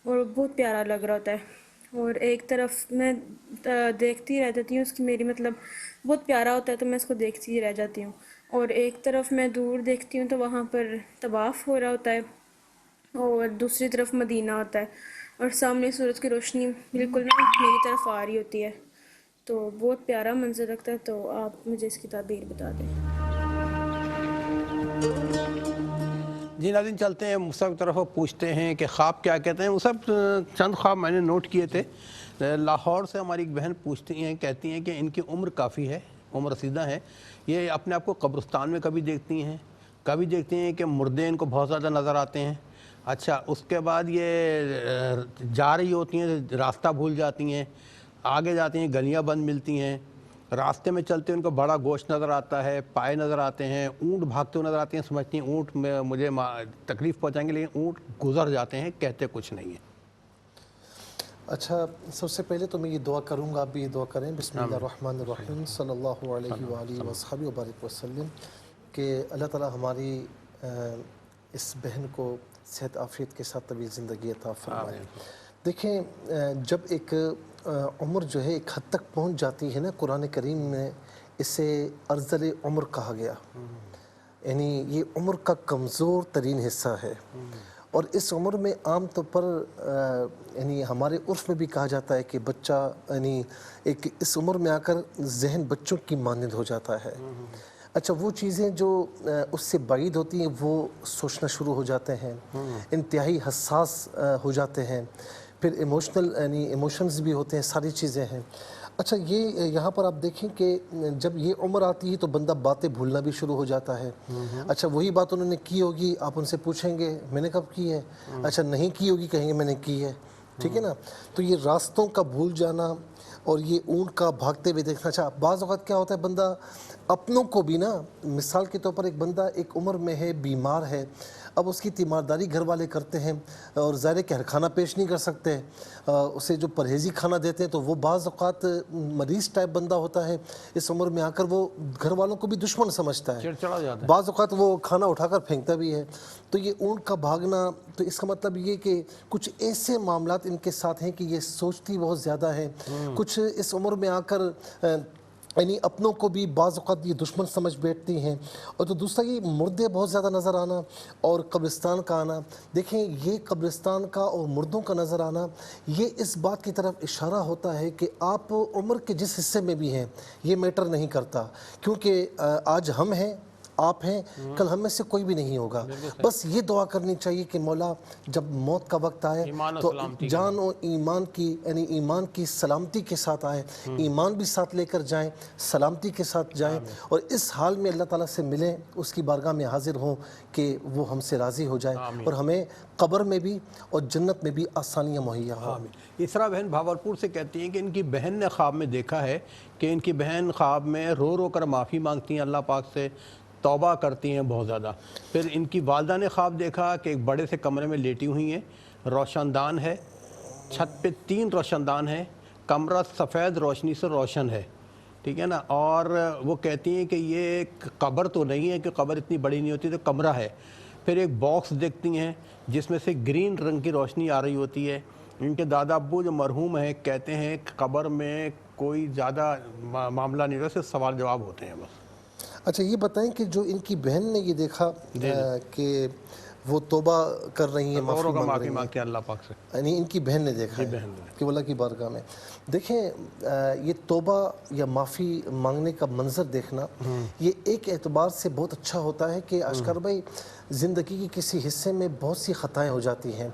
اور بہت پیارا لگ رہا ہوتا ہے. اور ایک طرف میں دیکھتی رہ جاتی ہوں، اس کی میری مطلب بہت پیارا ہوتا ہے تو میں اس کو دیکھتی ہی رہ جاتی ہوں. اور ایک طرف میں دور دیکھتی ہوں تو وہاں پر طواف ہو رہا ہوتا ہے اور دوسری طرف مدینہ ہوتا ہے اور سامنے سورج کی روشنی بالکل میری طرف آ رہی ہوتی ہے، تو بہت پیارا منظر لگتا ہے. تو آپ مجھے اس کی تعبیر بتا دیں. جی ناظرین، چلتے ہیں مصعب کی طرف اور پوچھتے ہیں کہ خواب کیا کہتے ہیں. مصعب، چند خواب میں نے نوٹ کیے تھے. لاہور سے ہماری ایک بہن پوچھتی ہیں، کہتی ہیں کہ ان کی عمر کافی ہے، عمر رسیدہ ہے، یہ اپنے آپ کو قبرستان میں کبھی دیکھتی ہیں، کبھی دیکھتی ہیں کہ مردے ان کو بہت زیادہ نظر آتے ہیں. اچھا، اس کے بعد یہ جا رہی ہوتی ہیں، راستہ بھول جاتی ہیں، آگے جاتی ہیں گلیاں بند ملتی ہیں، راستے میں چلتے ان کو بڑا گوشت نظر آتا ہے، پائے نظر آتے ہیں، اونٹ بھاگتے ہوئے نظر آتے ہیں، سمجھتی ہیں اونٹ میں مجھے تکلیف پہنچائیں گے، لیکن اونٹ گزر جاتے ہیں، کہتے کچھ نہیں ہیں. اچھا، سب سے پہلے تو میں یہ دعا کروں گا، آپ بھی یہ دعا کریں. بسم اللہ الرحمن الرحیم، صلی اللہ علیہ وآلہ وصحبہ وبارک وسلم، کہ اللہ تعالی ہماری اس بہن کو صحت عافیت کے ساتھ طویل زندگی عطا فرمائے. دیکھیں، جب ایک عمر جو ہے ایک حد تک پہنچ جاتی ہے نا، قرآن کریم میں اسے ارذل عمر کہا گیا، یعنی یہ عمر کا کمزور ترین حصہ ہے. اور اس عمر میں عام طور پر یعنی ہمارے عرف میں بھی کہا جاتا ہے کہ بچہ یعنی ایک اس عمر میں آ کر ذہن بچوں کی مانند ہو جاتا ہے. اچھا، وہ چیزیں جو اس سے بعید ہوتی ہیں وہ سوچنا شروع ہو جاتے ہیں، انتہائی حساس ہو جاتے ہیں، پھر یعنی ایموشنز بھی ہوتے ہیں، ساری چیزیں ہیں. اچھا، یہ یہاں پر آپ دیکھیں کہ جب یہ عمر آتی ہے تو بندہ باتیں بھولنا بھی شروع ہو جاتا ہے. اچھا، وہی بات انہوں نے کی ہوگی، آپ ان سے پوچھیں گے میں نے کب کی ہے، اچھا نہیں کی ہوگی، کہیں گے میں نے کی ہے. ٹھیک ہے نا. تو یہ راستوں کا بھول جانا اور یہ اونٹ کا بھاگتے ہوئے دیکھنا. اچھا، بعض اوقات کیا ہوتا ہے، بندہ اپنوں کو بھی نا، مثال کے طور پر ایک بندہ ایک عمر میں ہے، بیمار ہے، اب اس کی تیمارداری گھر والے کرتے ہیں اور ظاہر ہے کہ ہر کھانا پیش نہیں کر سکتے، اسے جو پرہیزی کھانا دیتے ہیں تو وہ بعض اوقات مریض ٹائپ بندہ ہوتا ہے، اس عمر میں آ کر وہ گھر والوں کو بھی دشمن سمجھتا ہے، چڑچڑا جاتا ہے، بعض اوقات وہ کھانا اٹھا کر پھینکتا بھی ہے. تو یہ اونٹ کا بھاگنا، تو اس کا مطلب یہ کہ کچھ ایسے معاملات ان کے ساتھ ہیں کہ یہ سوچتی بہت زیادہ ہے. کچھ اس عمر میں آ کر یعنی اپنوں کو بھی بعض اوقات یہ دشمن سمجھ بیٹھتی ہیں. اور تو دوسرا یہ مردے بہت زیادہ نظر آنا اور قبرستان کا آنا. دیکھیں، یہ قبرستان کا اور مردوں کا نظر آنا یہ اس بات کی طرف اشارہ ہوتا ہے کہ آپ عمر کے جس حصے میں بھی ہیں یہ میٹر نہیں کرتا، کیونکہ آج ہم ہیں، آپ ہیں، کل ہم میں سے کوئی بھی نہیں ہوگا. بس یہ دعا کرنی چاہیے کہ مولا جب موت کا وقت آئے تو جان و ایمان کی یعنی ایمان کی سلامتی کے ساتھ آئے، ایمان بھی ساتھ لے کر جائیں، سلامتی کے ساتھ جائیں، اور اس حال میں اللہ تعالیٰ سے ملیں، اس کی بارگاہ میں حاضر ہوں کہ وہ ہم سے راضی ہو جائے اور ہمیں قبر میں بھی اور جنت میں بھی آسانیاں مہیا ہوں. اسرا بہن بھاولپور سے کہتی ہیں کہ ان کی بہن نے خواب میں دیکھا ہے کہ ان کی بہن خواب میں رو رو کر معافی مانگتی ہیں اللہ پاک سے، توبہ کرتی ہیں بہت زیادہ. پھر ان کی والدہ نے خواب دیکھا کہ ایک بڑے سے کمرے میں لیٹی ہوئی ہیں، روشن دان ہے، چھت پہ 3 روشن دان ہیں، کمرہ سفید روشنی سے روشن ہے. ٹھیک ہے نا. اور وہ کہتی ہیں کہ یہ ایک قبر تو نہیں ہے، کہ قبر اتنی بڑی نہیں ہوتی، تو کمرہ ہے. پھر ایک باکس دیکھتی ہیں جس میں سے گرین رنگ کی روشنی آ رہی ہوتی ہے. ان کے دادا ابو جو مرحوم ہیں کہتے ہیں کہ قبر میں کوئی زیادہ معاملہ نہیں ہوتا، صرف سوال جواب ہوتے ہیں بس. اچھا، یہ بتائیں کہ جو ان کی بہن نے یہ دیکھا کہ وہ توبہ کر رہی ہیں، معافی مانگ رہی ہیں اللہ پاک سے، یعنی ان کی بہن نے دیکھا ہے کہ اللہ کی بارگاہ میں. دیکھیں، یہ توبہ یا معافی مانگنے کا منظر دیکھنا یہ ایک اعتبار سے بہت اچھا ہوتا ہے کہ اشکر بھائی زندگی کے کسی حصے میں بہت سی خطائیں ہو جاتی ہیں،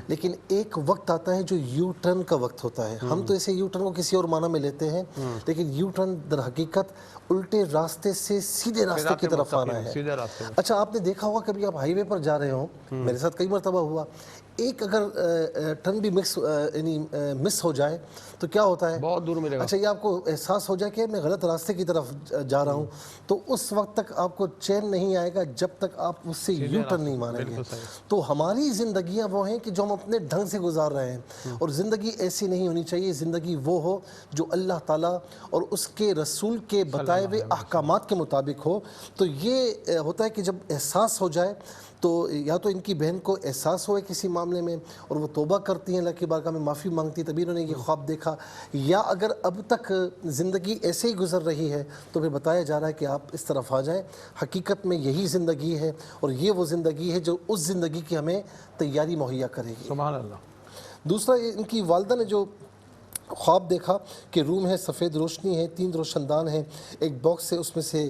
لیکن ایک وقت آتا ہے جو یو ٹرن کا وقت ہوتا ہے. ہم تو اسے یو ٹرن کو کسی اور معنی میں لیتے ہیں، لیکن یو ٹرن در حقیقت الٹے راستے سے سیدھے راستے کی طرف آنا ہے. اچھا، آپ نے دیکھا ہوگا کبھی آپ ہائی وے پر جا رہے ہوں، میرے ساتھ کئی مرتبہ ہوا، ایک اگر ٹرن بھی مس ہو جائے تو کیا ہوتا ہے، بہت دور ملے گا. اچھا، یہ آپ کو احساس ہو جائے کہ میں غلط راستے کی طرف جا رہا ہوں، تو اس وقت تک آپ کو چین نہیں آئے گا جب تک آپ اس سے یو ٹرن نہیں ماریں گے. تو ہماری زندگیاں وہ ہیں کہ جو ہم اپنے ڈھنگ سے گزار رہے ہیں، اور زندگی ایسی نہیں ہونی چاہیے. زندگی وہ ہو جو اللہ تعالیٰ اور اس کے رسول کے بتائے ہوئے احکامات کے مطابق ہو. تو یہ ہوتا ہے کہ جب احساس ہو جائے تو یا تو ان کی بہن کو احساس ہوئے کسی معاملے میں اور وہ توبہ کرتی ہیں، اللہ کی بارگاہ میں معافی مانگتی. تبھی انہوں نے یہ خواب دیکھا دیکھا، یا اگر اب تک زندگی ایسے ہی گزر رہی ہے تو پھر بتایا جا رہا ہے کہ آپ اس طرف آ جائیں. حقیقت میں یہی زندگی ہے اور یہ وہ زندگی ہے جو اس زندگی کی ہمیں تیاری مہیا کرے گی. سبحان اللہ. دوسرا ان کی والدہ نے جو خواب دیکھا کہ روم ہے، سفید روشنی ہے، 3 روشن دان ہیں، ایک باکس ہے اس میں سے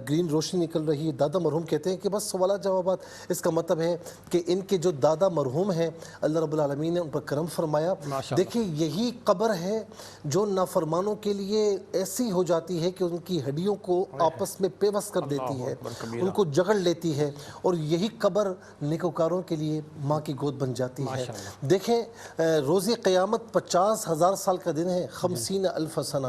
گرین روشنی نکل رہی ہے. دادا مرحوم کہتے ہیں کہ بس سوالات جوابات. اس کا مطلب ہے کہ ان کے جو دادا مرحوم ہیں اللہ رب العالمین نے ان پر کرم فرمایا. دیکھیں یہی قبر ہے جو نافرمانوں کے لیے ایسی ہو جاتی ہے کہ ان کی ہڈیوں کو آپس میں پیوست کر دیتی ہے، ان کو جگڑ لیتی ہے، اور یہی قبر نیکوکاروں کے لیے ماں کی گود بن جاتی ہے. دیکھیں روز قیامت 50,000 سال کا دن ہے، 50,000 سنہ،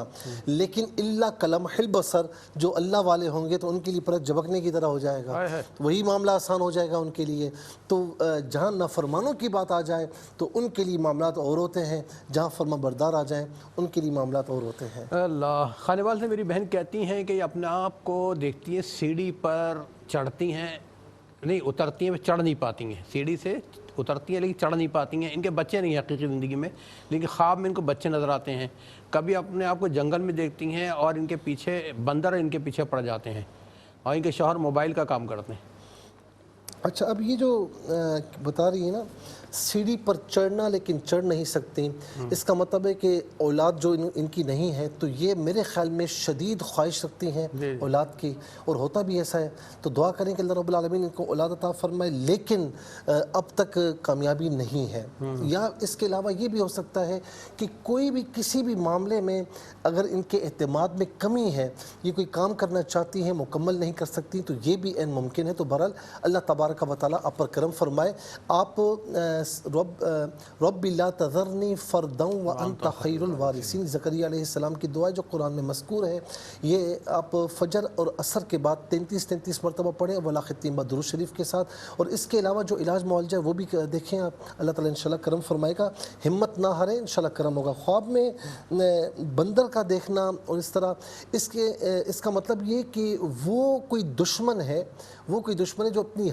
لیکن اللہ کلمح البصر جو اللہ والے ہوں گے تو ان کے لیے پرت جھپکنے کی طرح ہو جائے گا، وہی معاملہ آسان ہو جائے گا ان کے لیے. تو جہاں نافرمانوں کی بات آ جائے تو ان کے لیے معاملات اور ہوتے ہیں، جہاں فرما بردار آ جائیں ان کے لیے معاملات اور ہوتے ہیں. اللہ. خانوال سے میری بہن کہتی ہیں کہ اپنے آپ کو دیکھتی ہیں سیڑھی پر چڑھتی ہیں، نہیں اترتی ہیں، چڑھ نہیں پاتی ہیں، سیڑھی سے اترتی ہیں لیکن چڑھ نہیں پاتی ہیں. ان کے بچے نہیں حقیقی زندگی میں، لیکن خواب میں ان کو بچے نظر آتے ہیں. کبھی اپنے آپ کو جنگل میں دیکھتی ہیں اور ان کے پیچھے بندر ان کے پیچھے پڑ جاتے ہیں، اور ان کے شوہر موبائل کا کام کرتے ہیں. اچھا اب یہ جو بتا رہی ہے نا سیڑھی پر چڑھنا لیکن چڑھ نہیں سکتی، اس کا مطلب ہے کہ اولاد جو ان کی نہیں ہے تو یہ میرے خیال میں شدید خواہش رکھتی ہیں اولاد کی، اور ہوتا بھی ایسا ہے. تو دعا کریں کہ اللہ رب العالمین ان کو اولاد عطا فرمائے، لیکن اب تک کامیابی نہیں ہے. یا اس کے علاوہ یہ بھی ہو سکتا ہے کہ کوئی بھی کسی بھی معاملے میں اگر ان کے اعتماد میں کمی ہے، یہ کوئی کام کرنا چاہتی ہیں مکمل نہیں کر سکتی، تو یہ بھی عین ممکن ہے. تو بہرحال اللہ تبارک و تعالیٰ آپ پر کرم فرمائے. آپ رب لا تذرنی فردا وانت خیر الوارثین، زکریا علیہ السلام کی دعا جو قرآن میں مذکور ہے، یہ آپ فجر اور عصر کے بعد 33 مرتبہ پڑھیں ولا ختم درود شریف کے ساتھ. اور اس کے علاوہ جو علاج معالجہ ہے وہ بھی دیکھیں آپ، اللہ تعالیٰ انشاءاللہ کرم فرمائے گا. ہمت نہ ہاریں، انشاءاللہ کرم ہوگا. خواب میں بندر کا دیکھنا اور اس طرح اس کا مطلب یہ کہ وہ کوئی دشمن ہے، جو اپنی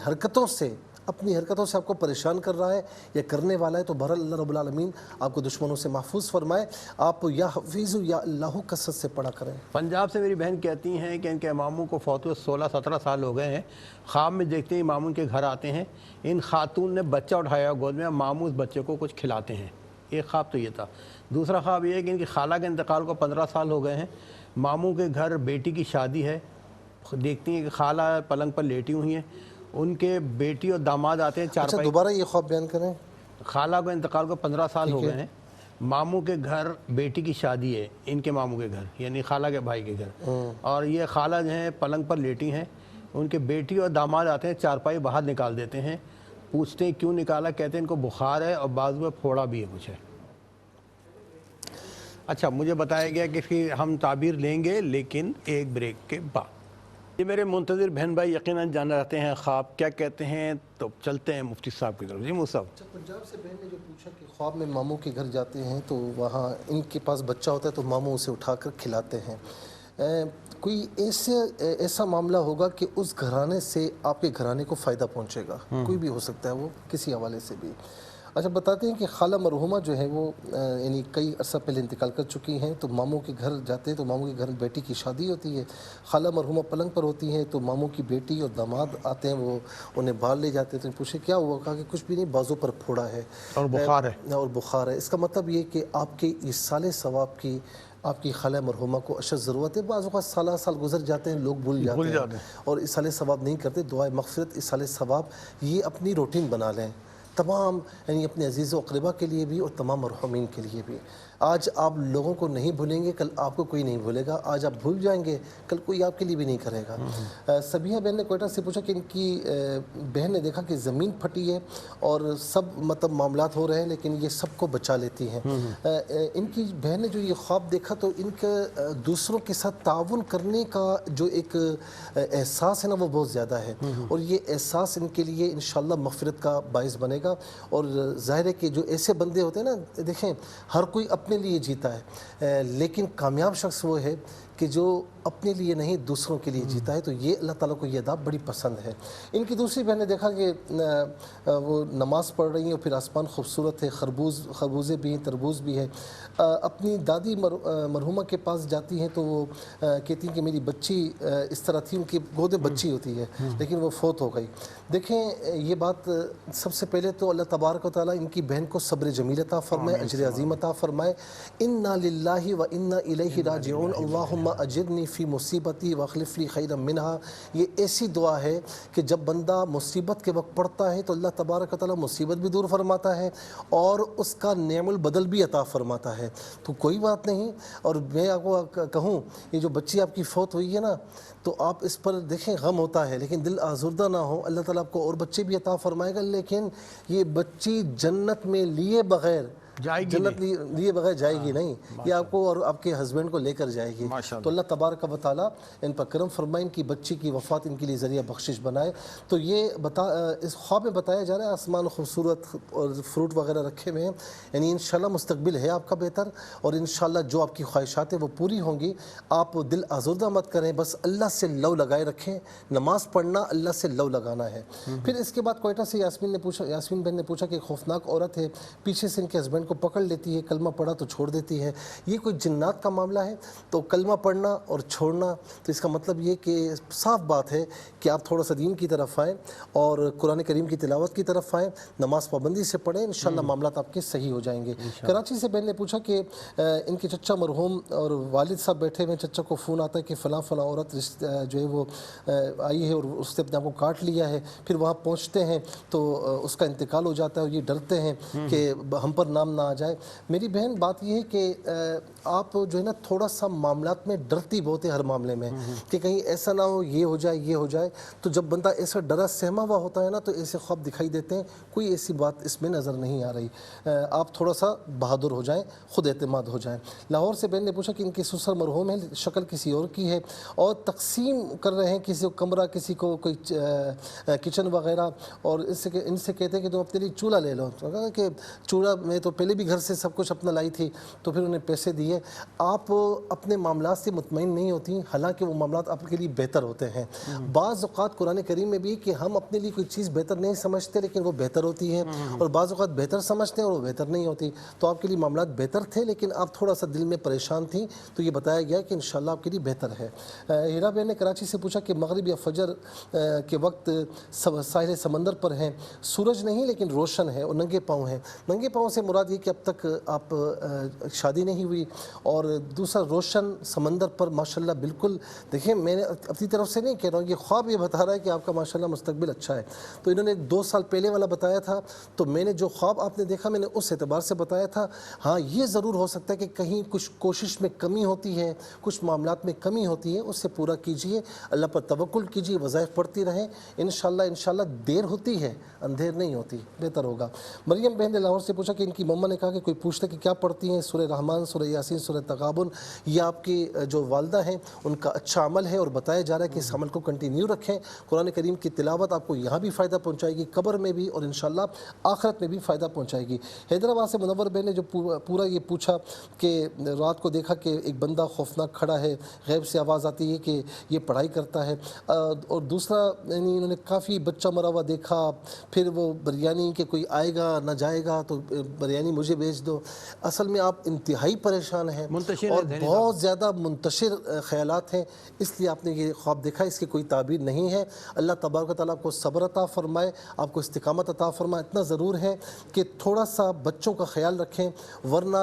حرکتوں سے آپ کو پریشان کر رہا ہے یا کرنے والا ہے. تو بہرحال اللہ رب العالمین آپ کو دشمنوں سے محفوظ فرمائے. آپ یا حفیظ یا اللہ کثرت سے پڑھا کریں. پنجاب سے میری بہن کہتی ہیں کہ ان کے ماموں کو فوت ہوئے 16-17 سال ہو گئے ہیں. خواب میں دیکھتے ہیں ماموں کے گھر آتے ہیں، ان خاتون نے بچہ اٹھایا گود میں، ماموں اس بچے کو کچھ کھلاتے ہیں. ایک خواب تو یہ تھا. دوسرا خواب یہ ہے کہ ان کی خالہ کے انتقال کو 15 سال ہو گئے ہیں. ماموں کے گھر بیٹی کی شادی ہے، دیکھتی ہیں کہ خالہ پلنگ پر لیٹی ہوئی ہیں، ان کے بیٹی اور داماد آتے ہیں. اچھا دوبارہ یہ خواب بیان کریں. خالہ کو انتقال کو 15 سال ہو گئے ہیں، ماموں کے گھر بیٹی کی شادی ہے، ان کے ماموں کے گھر یعنی خالہ کے بھائی کے گھر، اور یہ خالہ جو ہیں پلنگ پر لیٹی ہیں، ان کے بیٹی اور داماد آتے ہیں، چارپائی باہر نکال دیتے ہیں. پوچھتے ہیں کیوں نکالا، کہتے ہیں ان کو بخار ہے اور بازو میں پھوڑا بھی ہے کچھ ہے. اچھا مجھے بتایا گیا کہ پھر ہم تعبیر لیں گے لیکن ایک بریک کے بعد. یہ میرے منتظر بہن بھائی یقیناً جاننا چاہتے ہیں خواب کیا کہتے ہیں، تو چلتے ہیں مفتی صاحب کی طرف. جی مفتی صاحب. پنجاب سے بہن نے جو پوچھا کہ خواب میں ماموں کے گھر جاتے ہیں تو وہاں ان کے پاس بچہ ہوتا ہے تو ماموں اسے اٹھا کر کھلاتے ہیں. کوئی ایسا معاملہ ہوگا کہ اس گھرانے سے آپ کے گھرانے کو فائدہ پہنچے گا، کوئی بھی ہو سکتا ہے وہ کسی حوالے سے بھی. اچھا بتاتے ہیں کہ خالہ مرحومہ جو ہے وہ یعنی کئی عرصہ پہلے انتقال کر چکی ہیں، تو ماموں کے گھر جاتے ہیں تو ماموں کے گھر بیٹی کی شادی ہوتی ہے. خالہ مرحومہ پلنگ پر ہوتی ہیں تو ماموں کی بیٹی اور داماد آتے ہیں، وہ انہیں باہر لے جاتے ہیں. تو پوچھے کیا ہوا، کہا کہ کچھ بھی نہیں، بازو پر پھوڑا ہے اور بخار ہے. اس کا مطلب یہ کہ آپ کے ایصال ثواب کی آپ کی خالہ مرحومہ کو اشد ضرورت ہے. بعض اوقات سال گزر جاتے ہیں، لوگ بھول جاتے ہیں اور ایصال ثواب نہیں کرتے. دعائے مغفرت، ایصال ثواب یہ اپنی روٹین بنا لیں تمام، یعنی اپنے عزیز و اقربا کے لیے بھی اور تمام مرحومین کے لیے بھی. آج آپ لوگوں کو نہیں بھولیں گے، کل آپ کو کوئی نہیں بھولے گا. آج آپ بھول جائیں گے، کل کوئی آپ کے لیے بھی نہیں کرے گا. سبیہ بہن نے کوئٹہ سے پوچھا کہ ان کی بہن نے دیکھا کہ زمین پھٹی ہے اور سب مطلب معاملات ہو رہے ہیں لیکن یہ سب کو بچا لیتی ہیں. ان کی بہن نے جو یہ خواب دیکھا تو ان کا دوسروں کے ساتھ تعاون کرنے کا جو ایک احساس ہے نا وہ بہت زیادہ ہے، اور یہ احساس ان کے لیے انشاءاللہ مغفرت کا باعث بنے گا. اور ظاہر ہے کہ جو ایسے بندے ہوتے ہیں نا، دیکھیں ہر کوئی اپنے لیے جیتا ہے، لیکن کامیاب شخص وہ ہے کہ جو اپنے لیے نہیں دوسروں کے لیے جیتا ہے، تو یہ اللہ تعالیٰ کو یہ ادا بڑی پسند ہے۔ ان کی دوسری بہن نے دیکھا کہ وہ نماز پڑھ رہی ہیں اور پھر آسمان خوبصورت ہے، خربوزے بھی ہیں، تربوز بھی ہے۔ اپنی دادی مرحومہ کے پاس جاتی ہیں تو وہ کہتی ہیں کہ میری بچی اس طرح تھی، ان کی گود بچی ہوتی ہے لیکن وہ فوت ہو گئی۔ دیکھیں یہ بات سب سے پہلے تو اللہ تبارک و تعالیٰ ان کی بہن کو صبر جمیل عطا فرمائے، اجر عظیم عطا فرمائے۔ انا للہ و انا الیہ راجعون اللہم اجرنی فی مصیبتی واخلف لی خیرا منہا۔ یہ ایسی دعا ہے کہ جب بندہ مصیبت کے وقت پڑھتا ہے تو اللہ تبارک و تعالیٰ مصیبت بھی دور فرماتا ہے اور اس کا نعم البدل بھی عطا فرماتا ہے۔ تو کوئی بات نہیں، اور میں آپ کو کہوں یہ جو بچی آپ کی فوت ہوئی ہے نا، تو آپ اس پر دیکھیں غم ہوتا ہے لیکن دل آزردہ نہ ہو، اللہ تعالیٰ آپ کو اور بچے بھی عطا فرمائے گا، لیکن یہ بچی جنت میں لیے بغیر جنت لیے بغیر جائے گی نہیں، یہ آپ کو اور آپ کے ہسبینڈ کو لے کر جائے گی۔ تو اللہ تبارک و تعالیٰ ان پر کرم فرمائے، ان کی بچی کی وفات ان کے لیے ذریعہ بخشش بنائے۔ تو یہ اس خواب میں بتایا جا رہا ہے آسمان خوبصورت اور فروٹ وغیرہ رکھے ہوئے ہیں، یعنی انشاءاللہ مستقبل ہے آپ کا بہتر، اور انشاءاللہ جو آپ کی خواہشات ہیں وہ پوری ہوں گی۔ آپ دل آزردہ مت کریں، بس اللہ سے لو لگائے رکھیں، نماز پڑھنا اللہ سے لو لگانا ہے۔ پھر اس کے بعد کوئٹہ سے یاسمین بہن نے پوچھا کہ ایک خوفناک عورت ہے، پیچھے سے ان کے ہسبینڈ کو پکڑ لیتی ہے، کلمہ پڑھا تو چھوڑ دیتی ہے، یہ کوئی جنات کا معاملہ ہے؟ تو کلمہ پڑھنا اور چھوڑنا، تو اس کا مطلب یہ کہ صاف بات ہے کہ آپ تھوڑا سا دین کی طرف آئیں اور قرآن کریم کی تلاوت کی طرف آئیں، نماز پابندی سے پڑھیں، انشاءاللہ معاملات آپ کے صحیح ہو جائیں گے۔ کراچی سے بہن نے پوچھا کہ ان کے چچا مرحوم اور والد صاحب بیٹھے ہوئے، چچا کو فون آتا ہے کہ فلاں فلاں عورت جو ہے وہ آئی ہے اور اس نے اپنے آپ کو کاٹ لیا ہے، پھر وہاں پہنچتے ہیں تو اس کا انتقال ہو جاتا ہے اور یہ ڈرتے ہیں کہ ہم پر نام نہ آ جائے۔ میری بہن بات یہ ہے کہ آپ جو ہے نا تھوڑا سا معاملات میں ڈرتی بہت ہے ہر معاملے میں، کہ کہیں ایسا نہ ہو یہ ہو جائے یہ ہو جائے، تو جب بندہ ایسا ڈرا سہما ہوا ہوتا ہے نا تو ایسے خواب دکھائی دیتے ہیں، کوئی ایسی بات اس میں نظر نہیں آ رہی۔ آپ تھوڑا سا بہادر ہو جائیں، خود اعتماد ہو جائیں۔ لاہور سے بہن نے پوچھا کہ ان کے سسر مرحوم ہے، شکل کسی اور کی ہے اور تقسیم کر رہے ہیں، کسی کو کمرہ، کسی کو کوئی کچن وغیرہ، اور ان سے کہتے ہیں کہ تم اپنے لیے چولہا لے لو، کہ چولہا میں تو پہلے بھی گھر سے سب کچھ اپنا لائی تھی، تو پھر انہیں پیسے دیے۔ آپ اپنے معاملات سے مطمئن نہیں ہوتی، حالانکہ وہ معاملات آپ کے لیے بہتر ہوتے ہیں۔ بعض اوقات قرآن کریم میں بھی کہ ہم اپنے لیے کوئی چیز بہتر نہیں سمجھتے لیکن وہ بہتر ہوتی ہے، اور بعض اوقات بہتر سمجھتے ہیں اور وہ بہتر نہیں ہوتی، تو آپ کے لیے معاملات بہتر تھے لیکن آپ تھوڑا سا دل میں پریشان تھیں، تو یہ بتایا گیا کہ انشاءاللہ آپ کے لیے بہتر ہے۔ ہیرا بہن نے کراچی سے پوچھا کہ مغرب یا فجر کے وقت ساحل سمندر پر ہیں، سورج نہیں لیکن روشن ہے اور ننگے پاؤں ہیں۔ ننگے پاؤں سے مراد یہ کہ اب تک آپ شادی نہیں ہوئی، اور دوسرا روشن سمندر پر ماشاءاللہ بالکل، دیکھیں میں نے اپنی طرف سے نہیں کہہ رہا ہوں، یہ خواب یہ بتا رہا ہے کہ آپ کا ماشاءاللہ مستقبل اچھا ہے۔ تو انہوں نے 2 سال پہلے والا بتایا تھا، تو میں نے جو خواب آپ نے دیکھا میں نے اس اعتبار سے بتایا تھا۔ ہاں یہ ضرور ہو سکتا ہے کہ کہیں کچھ کوشش میں کمی ہوتی ہے، کچھ معاملات میں کمی ہوتی ہے، اس سے پورا کیجئے، اللہ پر توکل کیجئے، وظائف پڑھتی رہیں، انشاءاللہ دیر ہوتی ہے اندھیر نہیں ہوتی، بہتر ہوگا۔ مریم بہن نے لاہور سے پوچھا کہ ان کی مما نے کہا کہ کوئی پوچھتا کہ کیا پڑھتی ہیں، سورہ رحمان، سورہ یاسین، سورہ تغابن، یہ آپ کی جو والدہ ہیں ان کا اچھا عمل ہے اور بتایا جا رہا ہے کہ اس عمل کو کنٹینیو رکھیں۔ قرآن کریم کی تلاوت آپ کو یہاں بھی فائدہ پہنچائے گی، قبر میں بھی، اور انشاءاللہ آخرت میں بھی فائدہ پہنچائے گی۔ حیدرآباد سے منور بہن نے جو پورا یہ پوچھا کہ رات کو دیکھا کہ ایک بندہ خوفناک کھڑا ہے، غیب سے آواز آتی ہے کہ یہ پڑھائی کرتا ہے، اور دوسرا یعنی انہوں نے کافی بچہ مرا ہوا دیکھا، پھر وہ بریانی کہ کوئی آئے گا نہ جائے گا تو بریانی مجھے بھیج دو۔ اصل میں آپ انتہائی پریشان ہیں اور بہت زیادہ منتشر خیالات ہیں، اس لیے آپ نے یہ خواب دیکھا، اس کی کوئی تعبیر نہیں ہے۔ اللہ تبارک و تعالیٰ آپ کو صبر عطا فرمائے، آپ کو استقامت عطا فرمائے۔ اتنا ضرور ہے کہ تھوڑا سا بچوں کا خیال رکھیں، ورنہ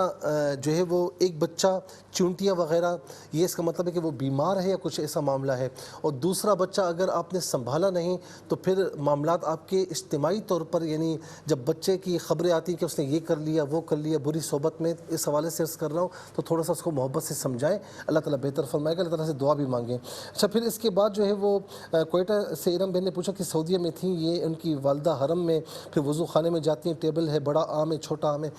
جو ہے وہ ایک بچہ چونٹیاں وغیرہ، یہ اس کا مطلب ہے کہ وہ بیمار ہے یا کچھ ایسا معاملہ ہے، اور دوسرا بچہ اگر آپ نے سنبھالا نہیں تو پھر معاملات آپ کے اجتماعی طور پر، یعنی جب بچے کی خبریں آتی ہیں کہ اس نے یہ کر لیا وہ کر لیا، بری صحبت میں، اس حوالے سے عرض کر رہا ہوں، تو تھوڑا سا اس کو محبت سے سمجھائیں، اللہ تعالیٰ بہتر فرمائے گا، اللہ تعالیٰ سے دعا بھی مانگیں۔ اچھا پھر اس کے بعد جو ہے وہ کوئٹہ سے ارم بہن نے پوچھا کہ سعودیہ میں تھیں، یہ ان کی والدہ حرم میں پھر وضو خانے میں جاتی ہیں، ٹیبل ہے، بڑا عام ہے، چھوٹا عام ہے،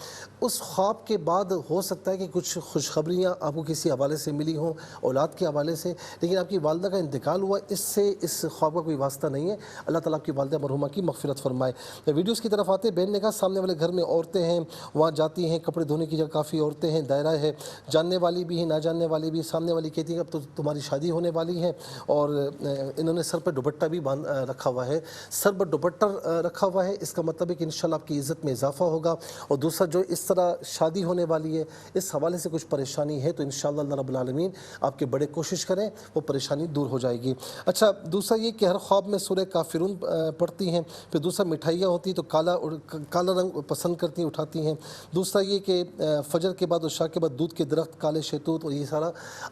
اس خواب کے بعد ہو سکتا ہے کہ کچھ خوشخبریاں آپ کو کسی حوالے سے ملی ہوں، اولاد کے حوالے سے، لیکن آپ کی والدہ کا انتقال ہوا، اس سے اس خواب کا کوئی واسطہ نہیں ہے، اللہ تعالیٰ آپ کی والدہ مرحومہ کی مغفرت فرمائے۔ ویڈیوز کی طرف آتے، بہن نے کہا سامنے والے گھر میں عورتیں ہیں، وہاں جاتی ہیں، کپڑے دھونے کی جگہ کافی عورتیں ہیں، دائرہ ہے، جاننے والی بھی ہیں نہ جاننے والی بھی. سامنے والی کہتی ہیں اب تو تمہاری شادی ہونے والی ہے اور انہوں نے سر پہ دوپٹہ بھی رکھا ہوا ہے. سر پر دوپٹہ رکھا ہوا ہے اس کا مطلب ہے کہ انشاءاللہ آپ کی عزت میں اضافہ ہوگا. اور دوسرا جو اس طرح شادی ہونے والی ہے اس حوالے سے کچھ پریشانی ہے تو انشاءاللہ اللہ رب العالمین آپ کے بڑے کوشش کریں وہ پریشانی دور ہو جائے گی. اچھا دوسرا یہ کہ ہر خواب میں سورہ کافرون پڑھتی ہیں. پھر دوسرا مٹھائیاں ہوتی تو کالا رنگ پسند کرتی ہیں اٹھاتی ہیں. دوسرا یہ کہ فجر کے بعد عشاء کے بعد دودھ کے درخت کالے شہتوت اور یہ سارا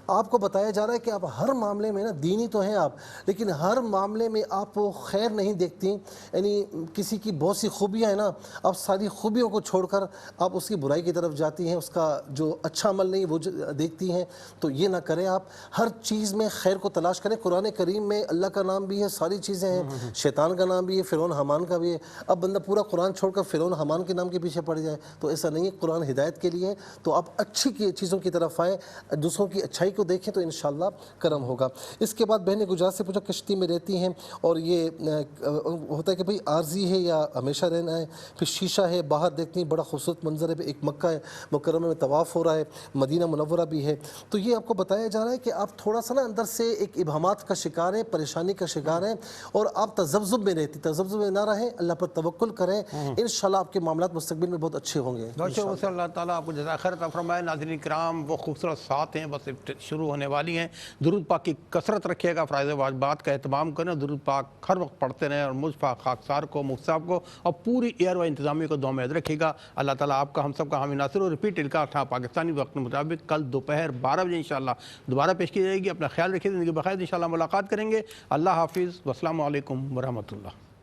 آپ کو بتایا جا رہا ہے کہ آپ ہر معاملے میں نا دینی تو ہیں آپ لیکن ہر معاملے میں آپ وہ خیر نہیں دیکھتی. یعنی کسی کی بہت سی خوبیاں ہیں نا آپ ساری خوبیوں کو چھوڑ کر آپ اس کی برائی کی طرف جاتی ہیں. اس کا جو اچھا عمل نہیں وہ دیکھتی ہیں تو یہ نہ کریں. آپ ہر چیز میں خیر کو تلاش کریں. قرآن کریم میں اللہ کا نام بھی ہے ساری چیزیں ہیں شیطان کا نام بھی ہے فرعون حامان کا بھی ہے. اب بندہ پورا قرآن چھوڑ کر فرعون حامان کے نام کے پیچھے پڑ جائے تو ایسا نہیں ہے. قرآن ہدایت کے لیے تو آپ اچھی چیزوں کی طرف آئیں دوسروں کی اچھائی کو دیکھیں تو انشاءاللہ کرم ہوگا. اس کے بعد بہنیں گجرات سے پوچھا کشتی میں رہتی ہیں اور یہ ہوتا ہے کہ بھئی عارضی ہے یا ہمیشہ رہنا ہے. پھر شیشہ ہے باہر دیکھتی ہیں بڑا خوبصورت منظر ہے. ایک مکہ ہے مکرمہ میں طواف ہو رہا ہے مدینہ منورہ بھی ہے. تو یہ آپ کو بتایا جا رہا ہے کہ آپ تھوڑا سا نا اندر سے ایک ابہامات کا شکار ہیں پریشانی کا شکار ہیں اور آپ تذبذب میں رہتی. تذبذب میں نہ رہیں اللہ پر توکل کریں انشاءاللہ آپ کے معاملات مستقبل میں بہت اچھے ہوں گے. بہت اللہ تعالیٰ آپ کو جزائے خیر عطا فرمائے. ناظرین کرام وہ خوبصورت ساتھ ہیں بس شروع ہونے والی ہیں. درود پاک کی کثرت رکھیے گا. فرائض واجبات کا اہتمام کریں. درود پاک ہر وقت پڑھتے رہیں اور مجھ پاک خاکسار کو مفتی صاحب کو اور پوری ایئر و انتظامیہ کو دعا میں یاد رکھیے گا. اللہ تعالیٰ آپ کا ہم سب کا حامی ناصر اور ریپیٹ الکا تھا پاکستانی وقت کے مطابق کل دوپہر 12 بجے انشاءاللہ دوبارہ پیش کی جائے گی. اپنا خیال رکھیے. زندگی بخیر انشاءاللہ ملاقات کریں گے. اللہ حافظ والسلام علیکم ورحمۃ اللہ.